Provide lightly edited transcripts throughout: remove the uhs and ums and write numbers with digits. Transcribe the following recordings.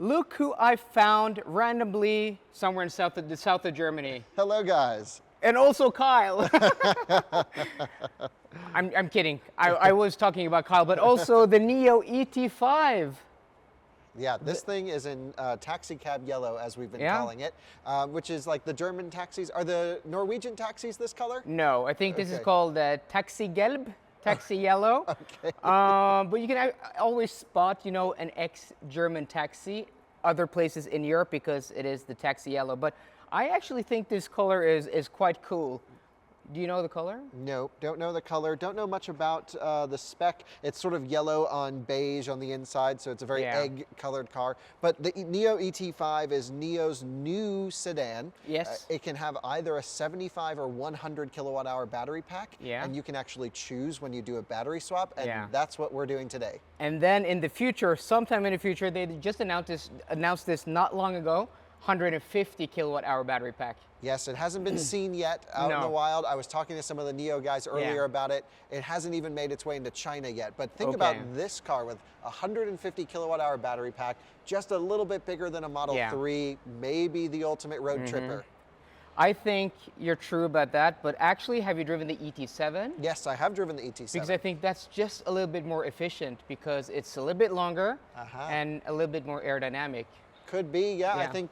Look who I found randomly somewhere in the south of Germany. Hello, guys. And also Kyle. I'm kidding. I was talking about Kyle, but also the Nio ET5. Yeah, this thing is in taxi cab yellow, as we've been calling it, which is like the German taxis. Are the Norwegian taxis this color? No, I think this is called Taxi Gelb, Taxi Yellow. Okay. But you can always spot, you know, an ex-German taxi other places in Europe because it is the Taxi Yellow. But I actually think this color is quite cool. Do you know the color? No, don't know the color. Don't know much about the spec. It's sort of yellow on beige on the inside, so it's a very egg-colored car. But the Nio ET5 is Nio's new sedan. Yes. It can have either a 75 or 100 kilowatt-hour battery pack, and you can actually choose when you do a battery swap, and that's what we're doing today. And then in the future, sometime in the future, they just announced this not long ago, 150 kilowatt-hour battery pack. Yes, it hasn't been seen yet out in the wild. I was talking to some of the Nio guys earlier about it. It hasn't even made its way into China yet. But think about this car with a 150 kilowatt-hour battery pack, just a little bit bigger than a Model 3, maybe the ultimate road tripper. I think you're true about that, but actually, have you driven the ET7? Yes, I have driven the ET7. Because I think that's just a little bit more efficient because it's a little bit longer and a little bit more aerodynamic. Could be, I think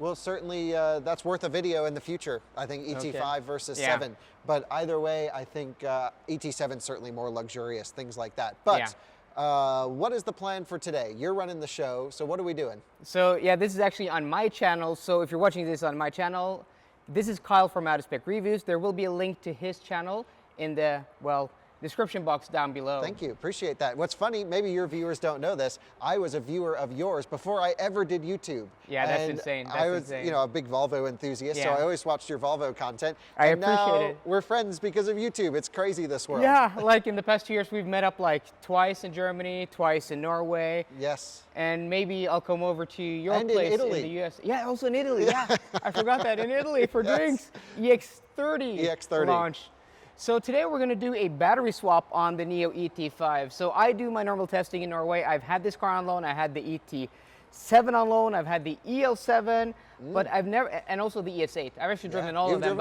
we'll certainly, that's worth a video in the future. I think ET5 versus 7. But either way, I think ET7 is certainly more luxurious, things like that. But what is the plan for today? You're running the show, so what are we doing? So yeah, this is actually on my channel. So if you're watching this on my channel, this is Kyle from Out of Spec Reviews. There will be a link to his channel in the, description box down below. Thank you, appreciate that. What's funny, maybe your viewers don't know this, I was a viewer of yours before I ever did YouTube. Yeah, that's insane. I was, you know, a big Volvo enthusiast, so I always watched your Volvo content. I appreciate it. We're friends because of YouTube. It's crazy, this world. Yeah, like in the past 2 years, we've met up like twice in Germany, twice in Norway. Yes. And maybe I'll come over to your place in Italy. In the US. Yeah, also in Italy. Yeah, I forgot that, in Italy for drinks. EX30. EX30 launch. So today we're going to do a battery swap on the Nio ET5. So I do my normal testing in Norway. I've had this car on loan. I had the ET7 on loan. I've had the EL7, but I've never, and also the ES8. I've actually driven all of them.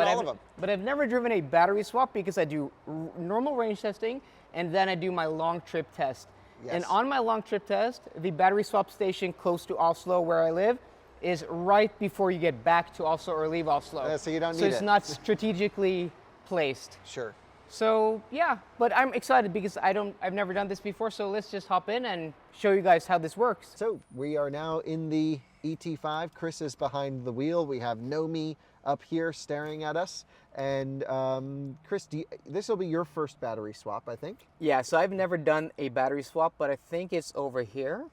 But I've never driven a battery swap because I do normal range testing and then I do my long trip test. And on my long trip test, the battery swap station close to Oslo, where I live, is right before you get back to Oslo or leave Oslo. So you don't need it. So it's not strategically placed. Sure. So yeah, but I'm excited because I've never done this before, so let's just hop in and show you guys how this works. So we are now in the ET5. Chris is behind the wheel. We have Nomi up here staring at us. And Chris, this will be your first battery swap, I think? Yeah, so I've never done a battery swap, but I think it's over here.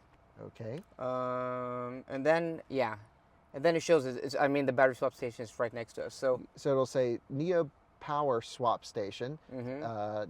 Okay. And then, and then it shows, I mean, the battery swap station is right next to us. So it'll say Nio Power Swap Station,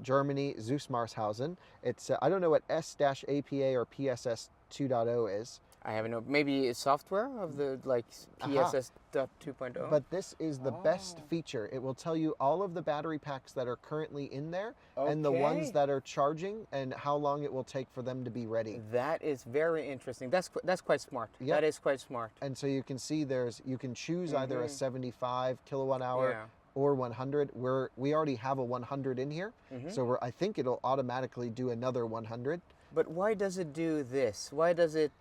Germany, Zusmarshausen. It's, I don't know what S-APA or PSS 2.0 is. I have no, maybe it's software of the like PSS 2.0. But this is the best feature. It will tell you all of the battery packs that are currently in there and the ones that are charging and how long it will take for them to be ready. That is very interesting. That's quite smart. Yep. That is quite smart. And so you can see you can choose either a 75 kilowatt hour or 100. We already have a 100 in here, so I think it'll automatically do another 100. But why does it do this? Why does it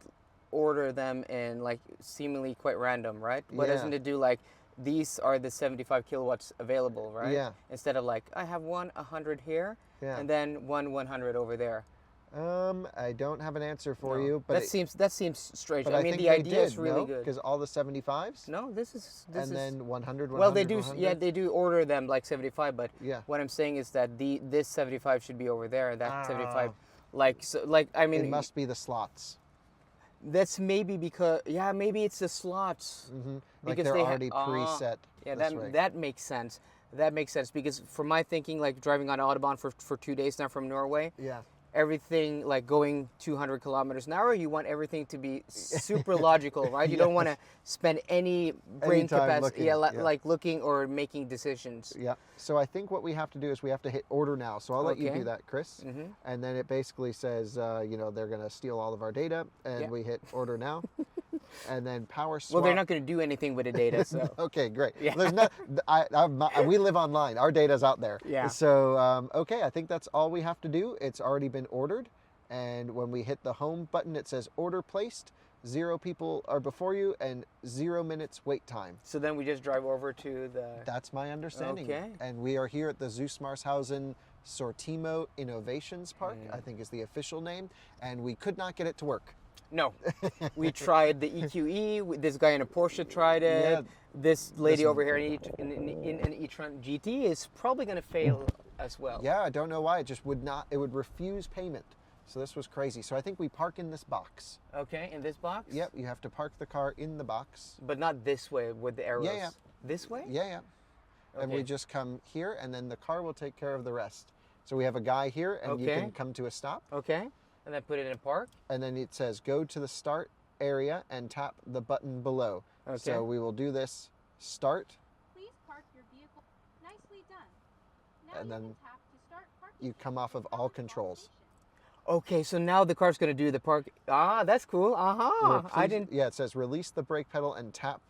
order them in like seemingly quite random, right? Why doesn't it do like these are the 75 kilowatts available, right? Yeah. Instead of like I have 100 here and then 100 over there. I don't have an answer for you, but that seems strange. But I mean, the idea is really good. Because all the 75s. No, this is then 100. Well, they do. 100. Yeah, they do order them like 75, but yeah. What I'm saying is that this 75 should be over there. That 75, I mean, it must be the slots. That's maybe because maybe it's the slots Like because they're already preset. Yeah, that makes sense. That makes sense because for my thinking, like driving on Autobahn for 2 days now from Norway. Yeah. Everything like going 200 kilometers an hour, you want everything to be super logical, right? You don't want to spend any brain capacity, like looking or making decisions. Yeah. So I think what we have to do is we have to hit order now. So I'll let you do that, Chris. And then it basically says, you know, they're going to steal all of our data, and we hit order now. And then power swap. Well, they're not going to do anything with the data, so. Okay, great. Yeah. There's no, we live online. Our data's out there. Yeah. So, okay, I think that's all we have to do. It's already been ordered. And when we hit the home button, it says order placed. 0 people are before you and 0 minutes wait time. So then we just drive over to the... That's my understanding. Okay. And we are here at the Zussmarshausen Sortimo Innovations Park, I think is the official name. And we could not get it to work. No. We tried the EQE. This guy in a Porsche tried it. Yeah. This lady over here in an e-tron GT is probably going to fail as well. Yeah, I don't know why. It just would not, it would refuse payment. So this was crazy. So I think we park in this box. Okay, in this box? Yep, you have to park the car in the box. But not this way with the arrows. Yeah, yeah. This way? Yeah, yeah. Okay. And we just come here and then the car will take care of the rest. So we have a guy here and you Okay. can come to a stop. Okay. And then put it in park? And then it says go to the start area and tap the button below. Okay. So we will do this start. Please park your vehicle. Nicely done. Now And you then can tap to start parking. You come off of all controls. Okay, so now the car's going to do the park. Ah, that's cool. Uh-huh. I didn't... Yeah, it says release the brake pedal and tap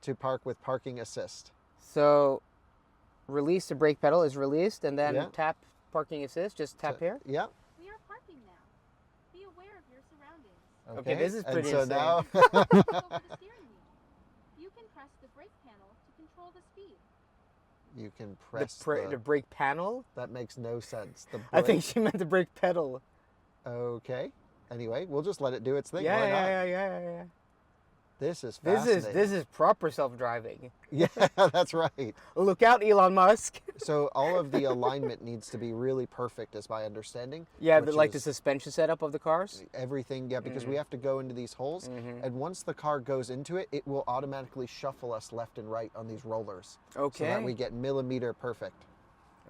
to park with parking assist. So, release the brake pedal is released and then Yeah. tap parking assist. Just tap here. Yeah. We are parking now. Be aware of your surroundings. Okay, this is pretty and so insane. now Over the steering wheel. You can press the brake panel to control the speed. you can press The brake panel? that makes no sense. The I think brake- she meant the brake pedal. Okay. Anyway, we'll just let it do its thing. Yeah, Why not? yeah. This is This fascinating. is proper self-driving. Yeah, that's right. Look out, Elon Musk. So all of the alignment needs to be really perfect, is my understanding. Yeah, which like the is suspension setup of the cars. everything. Yeah, because we have to go into these holes, and once the car goes into it, it will automatically shuffle us left and right on these rollers. Okay. So that we get millimeter perfect.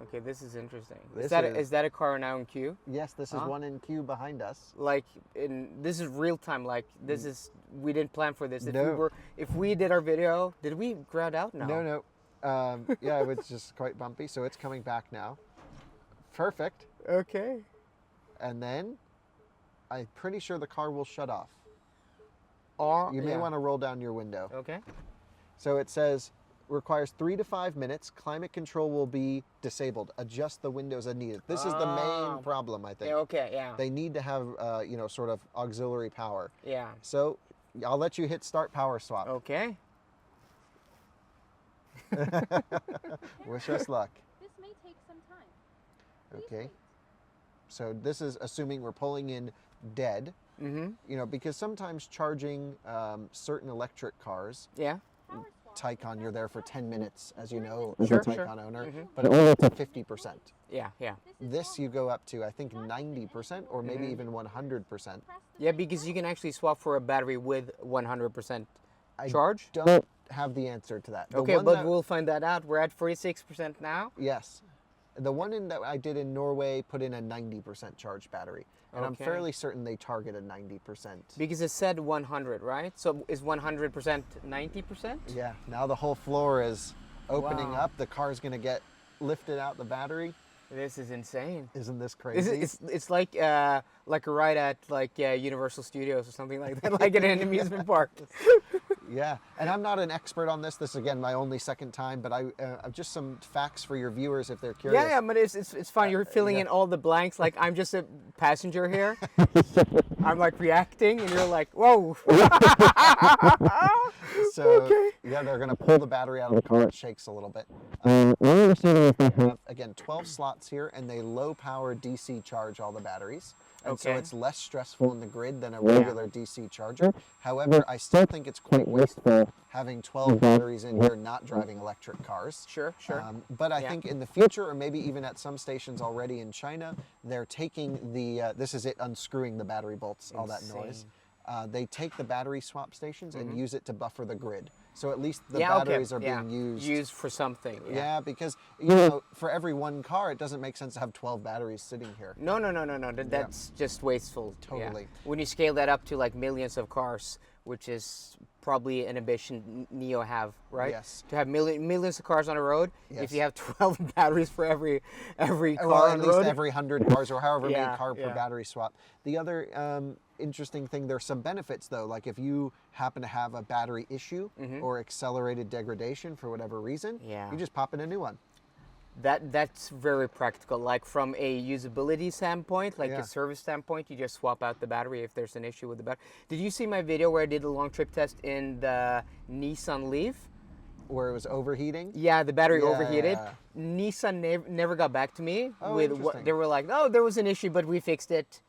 Okay, this is interesting. This Is that a car now in queue? Yes, this is one in queue behind us. Like this is real time. Like this is we didn't plan for this. No. If we did our video, did we ground out? No. No. Yeah, it was just quite bumpy. So it's coming back now. Perfect. Okay. And then I'm pretty sure the car will shut off. Or You may want to roll down your window. Okay. So it says requires 3 to 5 minutes. Climate control will be disabled. Adjust the windows as needed. This is the main problem, I think. Yeah. Okay. Yeah. They need to have, sort of auxiliary power. Yeah. So I'll let you hit start power swap. Okay. Wish us luck. This may take some time. Please Okay. wait. So this is assuming we're pulling in dead. Mm-hmm. Because sometimes charging certain electric cars, Yeah. Power swap. Taycan, you're there for 10 minutes, as you know, Sure, as a sure. Taycan owner, Mhm. but only to 50%. Yeah. Yeah. This you go up to, I think, 90% or maybe even 100%. Press the Yeah, brake because you pedal. can actually swap for a battery with 100% I charge. don't have the answer to that. The Okay, one but that- we'll find that out. We're at 46% now. Yes. The one that I did in Norway put in a 90% charge battery. And I'm Okay. fairly certain they target a 90%. Because it said 100, right? So is 100% 90%? Yeah, now the whole floor is opening Wow. up. The car's going to get lifted out the battery. This is insane. Isn't this crazy? It's like a ride at Universal Studios or something like that, like at an amusement park. Yeah, and I'm not an expert on this. This is, again, my only second time, but I've just some facts for your viewers if they're curious. Yeah, but it's fine. You're filling in all the blanks. Like I'm just a passenger here. I'm like reacting, and you're like, whoa. So, yeah, they're going to pull the battery out of the car. It shakes a little bit. My understanding is they have, again, 12 slots here, and they low-power DC charge all the batteries. And so Okay. it's less stressful in the grid than a regular DC charger. However, I still think it's quite wasteful having 12 batteries in here not driving electric cars. Sure. But I Yeah. think in the future, or maybe even at some stations already in China, they're taking the, this is it unscrewing the battery bolts, all that noise. They take the battery swap stations and use it to buffer the grid. So at least the batteries are being used. Used for something. Yeah, because for every one car, it doesn't make sense to have 12 batteries sitting here. No. That's just wasteful. Yeah. Totally. When you scale that up to like millions of cars, which is probably an ambition Nio have, right? Yes. To have millions of cars on the road. Yes. If you have 12 batteries for every car Well, on at the least road. every 100 cars or however many Yeah, car per yeah. battery swap. The other interesting thing, there's some benefits though. Like if you happen to have a battery issue or accelerated degradation for whatever reason, Yeah. you just pop in a new one. That's very practical. Like from a usability standpoint, like Yeah. a service standpoint, you just swap out the battery if there's an issue with the battery. Did you see my video where I did a long trip test in the Nissan Leaf? Where it was overheating. Yeah, the battery Yeah, overheated. yeah. Nissan never got back to me Oh, with interesting. what they were like. Oh, there was an issue, but we fixed it.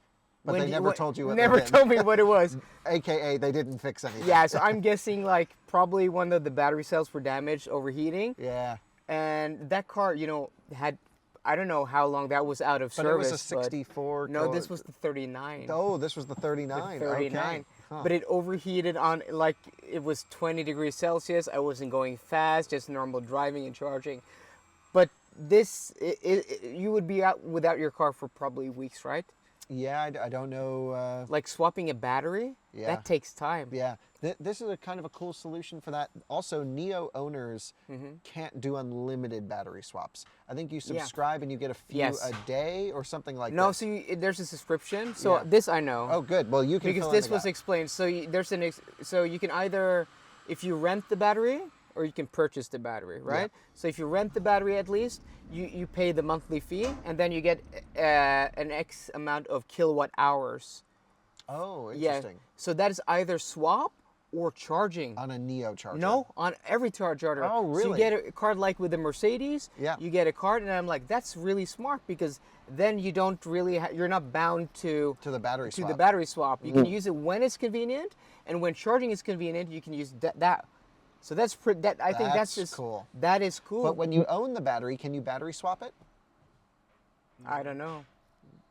But they never told you what they Never did. told me what it was. AKA, they didn't fix anything. Yeah, so I'm guessing like probably one of the battery cells were damaged, overheating, Yeah. and that car, you know, had I don't know how long that was out of But service. it was a 64. No, this was the 39. Oh, this was the 39. The 39. Okay. Huh. But it overheated on, like, it was 20 degrees Celsius. I wasn't going fast, just normal driving and charging. But this, you would be out without your car for probably weeks, right? Yeah, I don't know. Like swapping a battery, Yeah. that takes time. Yeah, this is a kind of a cool solution for that. Also, Nio owners can't do unlimited battery swaps. I think you subscribe and you get a few Yes. a day or something like No, that. so there's a subscription. So Yeah. this I know. Oh, good. Well, you can Because fill this in the was gap. explained. So there's so you can either, if you rent the battery, or you can purchase the battery, right? So if you rent the battery, at least you pay the monthly fee, and then you get an X amount of kilowatt hours. Oh, Yeah. interesting. So that is either swap or charging. On a Nio charger. No, on every charger. Oh, So you really? get a card like with the Mercedes. Yeah. You get a card, and I'm like, that's really smart because then you don't really, you're not bound to To the battery to swap. the battery swap. You can use it when it's convenient, and when charging is convenient, you can use that. So that's I think that's That's just cool. That is cool. But when you own the battery, can you battery swap it? I don't know.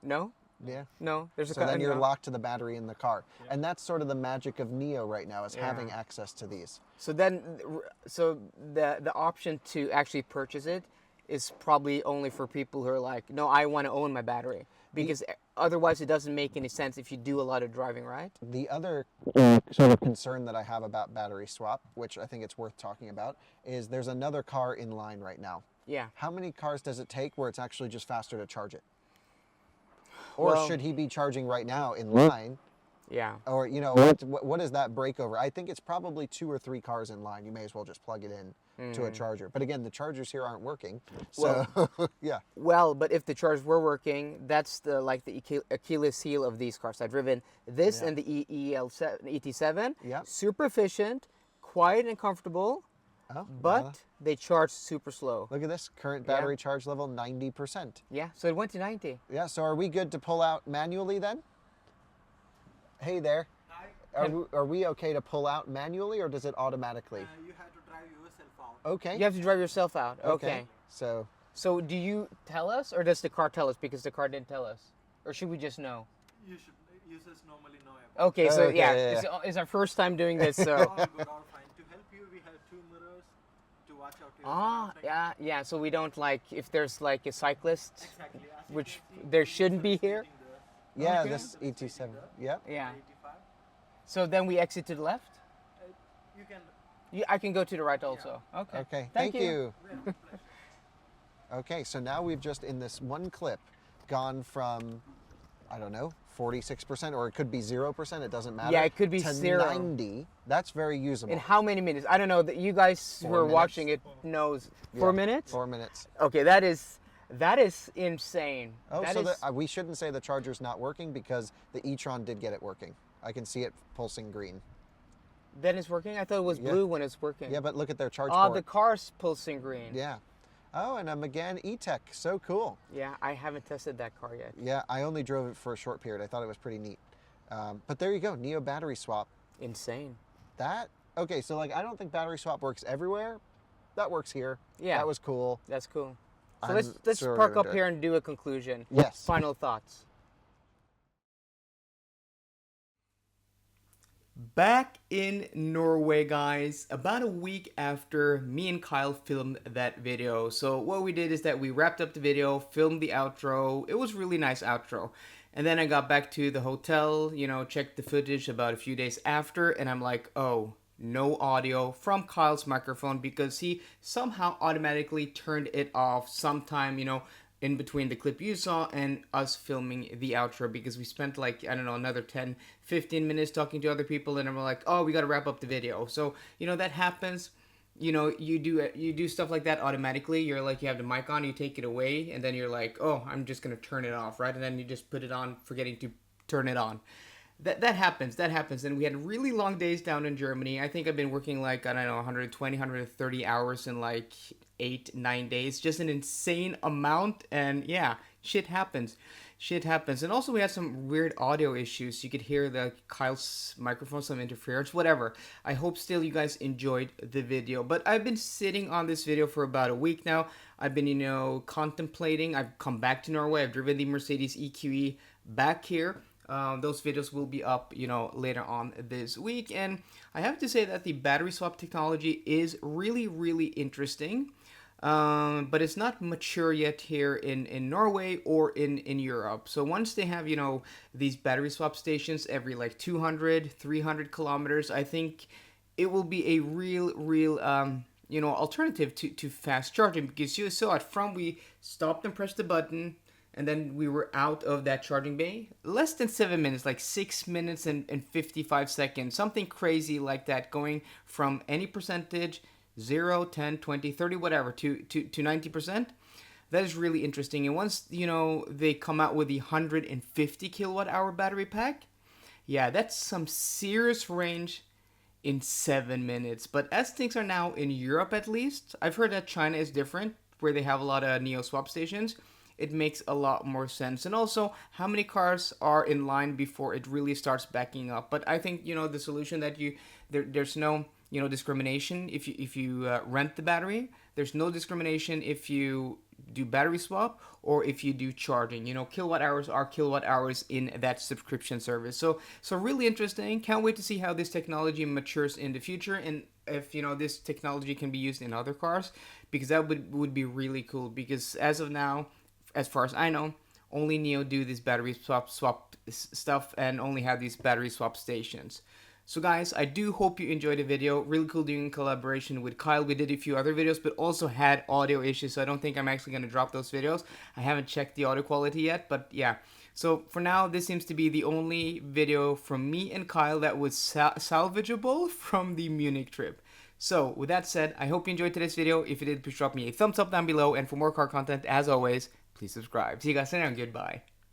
No, Yeah. no. There's a So then you're no. locked to the battery in the car. And that's sort of the magic of Nio right now, is having Yeah. access to these. So then, so the option to actually purchase it is probably only for people who are like, no, I want to own my battery, because otherwise it doesn't make any sense if you do a lot of driving, right? The other sort of concern that I have about battery swap, which I think it's worth talking about, is there's another car in line right now. Yeah. How many cars does it take where it's actually just faster to charge it? Or Well- should he be charging right now in line? Yeah. Or, you know, what is that breakover? I think it's probably 2 or 3 cars in line. You may as well just plug it in to a charger. But again, the chargers here aren't working. So, yeah. Well, but if the chargers were working, that's the Achilles heel of these cars. I've driven this and the ET7. Yeah. Super efficient, quiet and comfortable, Oh, but they charge super slow. look at this. Current battery charge level, 90%. Yeah, so it went to 90. Yeah, so are we good to pull out manually then? Hey there. Are we okay to pull out manually, or does it automatically? You have to drive yourself out. Okay. You have to drive yourself out. Okay. So, So do you tell us, or does the car tell us? Because the car didn't tell us. Or should we just know? You should. Users normally know about. Okay, so Okay, yeah, yeah. It's our first time doing this, so. All good, all fine. To help you, we have 2 mirrors to watch out your surroundings. yeah, so we don't like, if there's like a cyclist, Exactly. As you which can see, there the shouldn't be user is here. sitting there. yeah, Okay. this ET7. Yeah. Yeah. 85. So then we exit to the left? You can. I can go to the right also. Okay. Okay, Thank thank you. Okay, so now we've just, in this one clip, gone from, I don't know, 46%, or it could be 0%, it doesn't matter. Yeah, it could be to 0. 90. That's very usable. In how many minutes? I don't know. That you guys who 4 are minutes. watching it knows. 4 Yeah, minutes? 4 minutes. Okay, that is insane. Oh, That so is- we shouldn't say the charger's not working, because the e-tron did get it working. I can see it pulsing green. then it's working? I thought it was Yeah. blue when it's working. Yeah, but look at their charge Oh, port. the car's pulsing green. Yeah. Oh, and a Megane E-Tech. So cool. Yeah, I haven't tested that car yet. Yeah, I only drove it for a short period. I thought it was pretty neat. But there you go, Nio battery swap. Insane. Okay, so like I don't think battery swap works everywhere. That works here. Yeah. That was cool. That's cool. So I'm let's sort park of up into it. here and do a conclusion. Yes. Final thoughts. Back in Norway, guys, about a week after me and Kyle filmed that video. So what we did is that we wrapped up the video, filmed the outro. It was a really nice outro. And then I got back to the hotel, you know, checked the footage about a few days after, and I'm like, oh, no audio from Kyle's microphone because he somehow automatically turned it off sometime, in between the clip you saw and us filming the outro, because we spent like, I don't know, another 10-15 minutes talking to other people, and then we're like, oh, we got to wrap up the video. So that happens. You do stuff like that automatically. You're like, you have the mic on, you take it away, and then you're like, oh, I'm just gonna turn it off, right? And then you just put it on, forgetting to turn it on. That happens. And we had really long days down in Germany. I think I've been working like, I don't know, 120, 130 hours in like 8-9 days. Just an insane amount. And yeah, shit happens. And also we had some weird audio issues. You could hear the Kyle's microphone, some interference, whatever. I hope still you guys enjoyed the video. But I've been sitting on this video for about a week now. I've been, contemplating. I've come back to Norway. I've driven the Mercedes EQE back here. Those videos will be up, later on this week. And I have to say that the battery swap technology is really, really interesting. But it's not mature yet here in Norway or in Europe. So once they have, these battery swap stations every like 200, 300 kilometers, I think it will be a real, alternative to fast charging. Because you saw it from we stopped and pressed the button, and then we were out of that charging bay. Less than 7 minutes, like 6 minutes and 55 seconds. Something crazy like that, going from any percentage, 0, 10, 20, 30, whatever, to 90%. That is really interesting. And once, they come out with the 150 kilowatt hour battery pack, yeah, that's some serious range in 7 minutes. But as things are now in Europe, at least, I've heard that China is different, where they have a lot of Nio swap stations. It makes a lot more sense. And also, how many cars are in line before it really starts backing up? But I think, the solution that there's no, discrimination if you rent the battery. There's no discrimination if you do battery swap or if you do charging. Kilowatt hours are kilowatt hours in that subscription service. So really interesting. Can't wait to see how this technology matures in the future, and if this technology can be used in other cars, because that would be really cool. Because as of now, as far as I know, only Nio do this battery swap stuff and only have these battery swap stations. So guys, I do hope you enjoyed the video. Really cool doing collaboration with Kyle. We did a few other videos, but also had audio issues, so I don't think I'm actually going to drop those videos. I haven't checked the audio quality yet, but yeah. So for now, this seems to be the only video from me and Kyle that was salvageable from the Munich trip. So with that said, I hope you enjoyed today's video. If you did, please drop me a thumbs up down below. And for more car content, as always, please subscribe. See you guys later and goodbye.